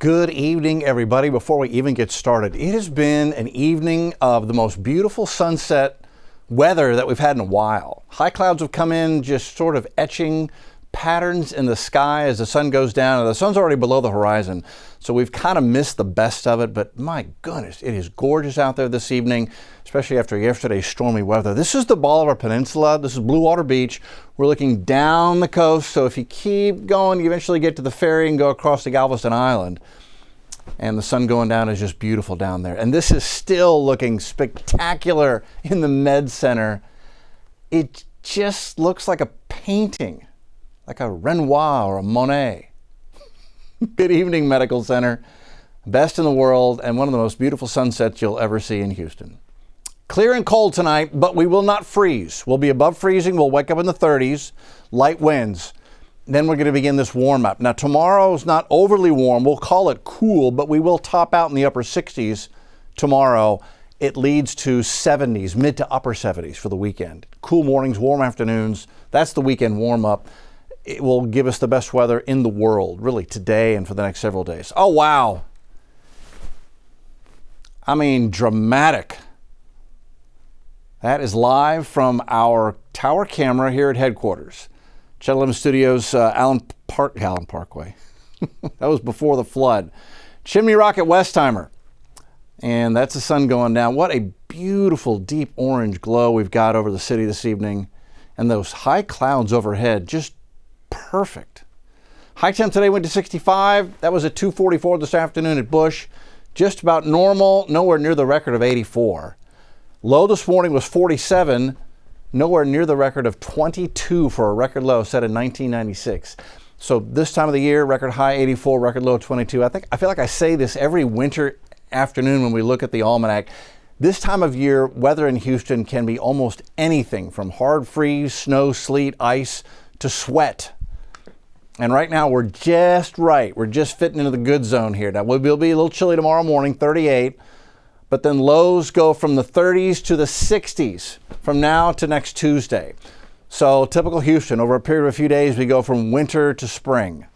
Good evening, everybody. Before we even get started, it has been an evening of the most beautiful sunset weather that we've had in a while. High clouds have come in, just sort of etching patterns in the sky as the sun goes down. The sun's already below the horizon, so we've kind of missed the best of it, but my goodness, it is gorgeous out there this evening, especially after yesterday's stormy weather. This is the Bolivar Peninsula. This is Blue Water Beach. We're looking down the coast, so if you keep going, you eventually get to the ferry and go across to Galveston Island. And the sun going down is just beautiful down there. And this is still looking spectacular in the Med Center. It just looks like a painting, like a Renoir or a Monet. Good evening, Medical Center. Best in the world and one of the most beautiful sunsets you'll ever see in Houston. Clear and cold tonight, but we will not freeze. We'll be above freezing. We'll wake up in the 30s, light winds. Then we're going to begin this warm up. Now, tomorrow's not overly warm. We'll call it cool, but we will top out in the upper 60s tomorrow. It leads to 70s, mid to upper 70s for the weekend. Cool mornings, warm afternoons. That's the weekend warm up. It will give us the best weather in the world, really, today and for the next several days. Oh, wow. I mean, dramatic. That is live from our tower camera here at headquarters. Channel 11 Studios, Allen Parkway. That was before the flood. Chimney Rock at Westheimer. And that's the sun going down. What a beautiful deep orange glow we've got over the city this evening. And those high clouds overhead, just perfect. High temp today went to 65. That was at 2:44 this afternoon at Bush. Just about normal, nowhere near the record of 84. Low this morning was 47. Nowhere near the record of 22 for a record low set in 1996. So this time of the year, record high 84, record low 22. I feel like I say this every winter afternoon when we look at the almanac. This time of year, weather in Houston can be almost anything from hard freeze, snow, sleet, ice to sweat. And right now we're just right. We're just fitting into the good zone here. Now we'll be a little chilly tomorrow morning, 38. But then lows go from the 30s to the 60s from now to next Tuesday. So typical Houston, over a period of a few days, we go from winter to spring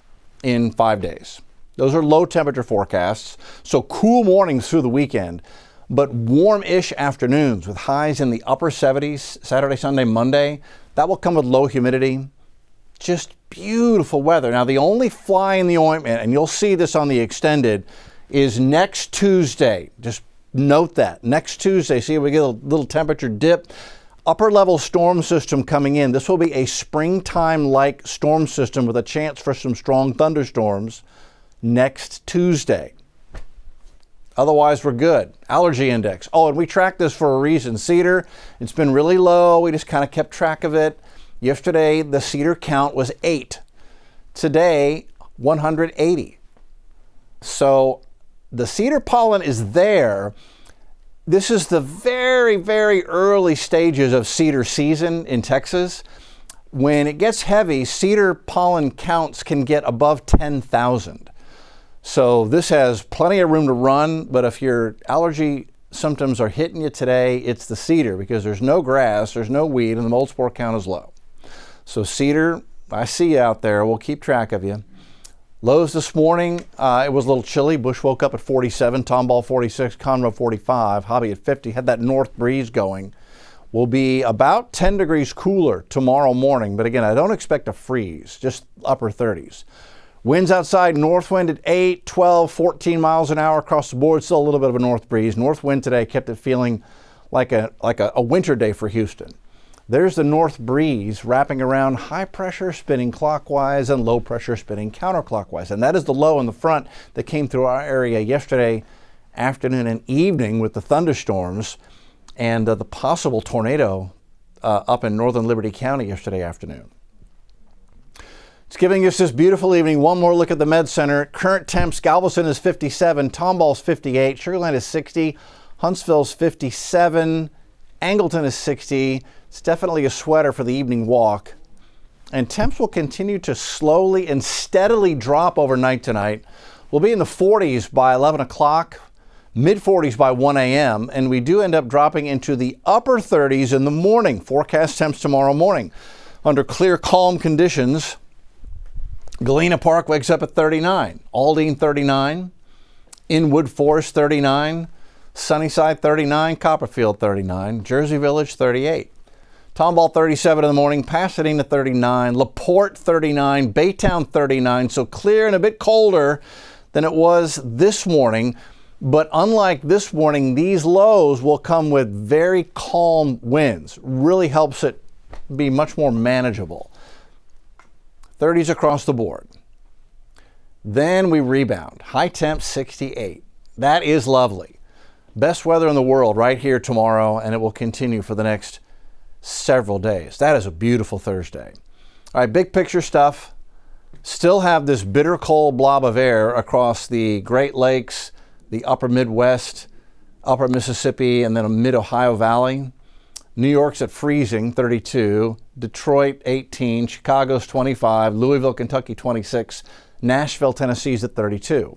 in 5 days. Those are low temperature forecasts. So cool mornings through the weekend, but warm-ish afternoons with highs in the upper 70s, Saturday, Sunday, Monday. That will come with low humidity. Just beautiful weather. Now the only fly in the ointment, and you'll see this on the extended, is next Tuesday. Just note that. Next Tuesday, see, we get a little temperature dip. Upper level storm system coming in. This will be a springtime-like storm system with a chance for some strong thunderstorms next Tuesday. Otherwise, we're good. Allergy index. Oh, and we track this for a reason. Cedar, it's been really low. We just kind of kept track of it. Yesterday, the cedar count was 8. Today, 180. So the cedar pollen is there. This is the very, very early stages of cedar season in Texas. When it gets heavy, cedar pollen counts can get above 10,000. So this has plenty of room to run, but if your allergy symptoms are hitting you today, it's the cedar because there's no grass, there's no weed, and the mold spore count is low. So cedar, I see you out there. We'll keep track of you. Lows this morning, it was a little chilly. Bush woke up at 47, Tomball 46, Conroe 45, Hobby at 50. Had that north breeze going. Will be about 10 degrees cooler tomorrow morning. But again, I don't expect a freeze, just upper 30s. Winds outside, north wind at 8, 12, 14 miles an hour across the board. Still a little bit of a north breeze. North wind today kept it feeling like a winter day for Houston. There's the north breeze wrapping around high pressure spinning clockwise and low pressure spinning counterclockwise. And that is the low in the front that came through our area yesterday afternoon and evening with the thunderstorms and the possible tornado up in northern Liberty County yesterday afternoon. It's giving us this beautiful evening. One more look at the Med Center. Current temps, Galveston is 57, Tomball's 58, Sugar Land is 60, Huntsville's 57, Angleton is 60. It's definitely a sweater for the evening walk. And temps will continue to slowly and steadily drop overnight tonight. We'll be in the 40s by 11 o'clock, mid-40s by 1 a.m., and we do end up dropping into the upper 30s in the morning. Forecast temps tomorrow morning. Under clear, calm conditions, Galena Park wakes up at 39, Aldine 39, Inwood Forest 39, Sunnyside 39, Copperfield 39, Jersey Village 38. Tomball 37 in the morning, Pasadena 39, LaPorte 39, Baytown 39, so clear and a bit colder than it was this morning. But unlike this morning, these lows will come with very calm winds. Really helps it be much more manageable. 30s across the board. Then we rebound. High temp 68. That is lovely. Best weather in the world right here tomorrow, and it will continue for the next several days. That is a beautiful Thursday. All right, big picture stuff. Still have this bitter cold blob of air across the Great Lakes, the upper Midwest, upper Mississippi, and then a mid-Ohio Valley. New York's at freezing, 32. Detroit, 18. Chicago's 25. Louisville, Kentucky, 26. Nashville, Tennessee's at 32.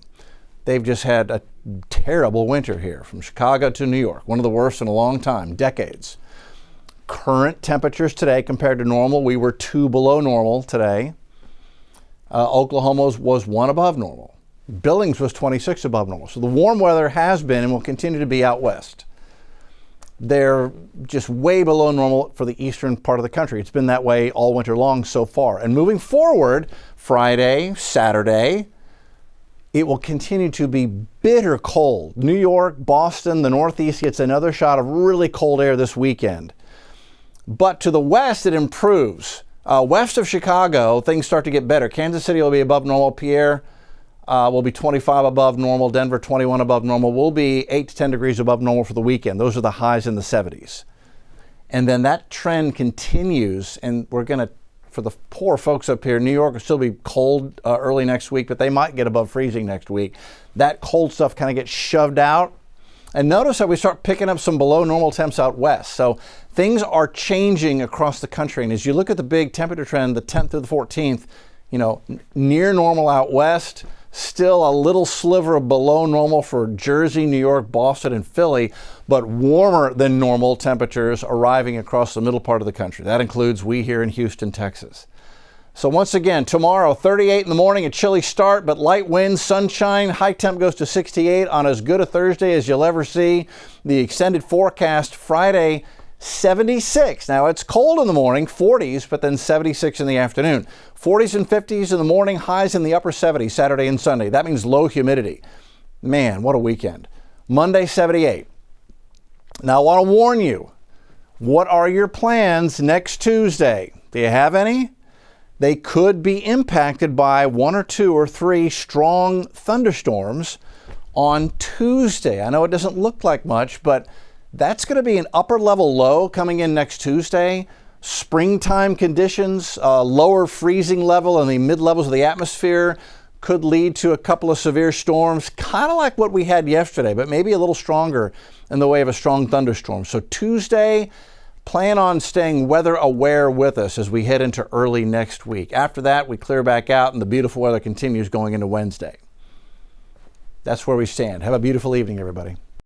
They've just had a terrible winter here from Chicago to New York. One of the worst in a long time, decades. Current temperatures today compared to normal, we were 2 below normal today. Oklahoma was 1 above normal. Billings was 26 above normal. So the warm weather has been and will continue to be out west. They're just way below normal for the eastern part of the country. It's been that way all winter long so far. And moving forward, Friday, Saturday, it will continue to be bitter cold. New York, Boston, the Northeast gets another shot of really cold air this weekend. But to the west, it improves. West of Chicago, things start to get better. Kansas City will be above normal. Pierre will be 25 above normal. Denver, 21 above normal. We'll be 8 to 10 degrees above normal for the weekend. Those are the highs in the 70s. And then that trend continues, and we're going to, for the poor folks up here, New York will still be cold early next week, but they might get above freezing next week. That cold stuff kind of gets shoved out. And notice that we start picking up some below normal temps out west. So things are changing across the country. And as you look at the big temperature trend, the 10th through the 14th, near normal out west, still a little sliver of below normal for Jersey, New York, Boston, and Philly, but warmer than normal temperatures arriving across the middle part of the country. That includes we here in Houston, Texas. So once again, tomorrow, 38 in the morning, a chilly start, but light winds, sunshine, high temp goes to 68 on as good a Thursday as you'll ever see. The extended forecast Friday, 76. Now it's cold in the morning, 40s, but then 76 in the afternoon. 40s and 50s in the morning, highs in the upper 70s Saturday and Sunday. That means low humidity. Man, what a weekend. Monday, 78. Now I want to warn you, what are your plans next Tuesday? Do you have any? They could be impacted by 1 or 2 or 3 strong thunderstorms on Tuesday. I know it doesn't look like much, but that's going to be an upper level low coming in next Tuesday. Springtime conditions, lower freezing level in the mid levels of the atmosphere could lead to a couple of severe storms, kind of like what we had yesterday, but maybe a little stronger in the way of a strong thunderstorm. So Tuesday, plan on staying weather aware with us as we head into early next week. After that, we clear back out and the beautiful weather continues going into Wednesday. That's where we stand. Have a beautiful evening, everybody.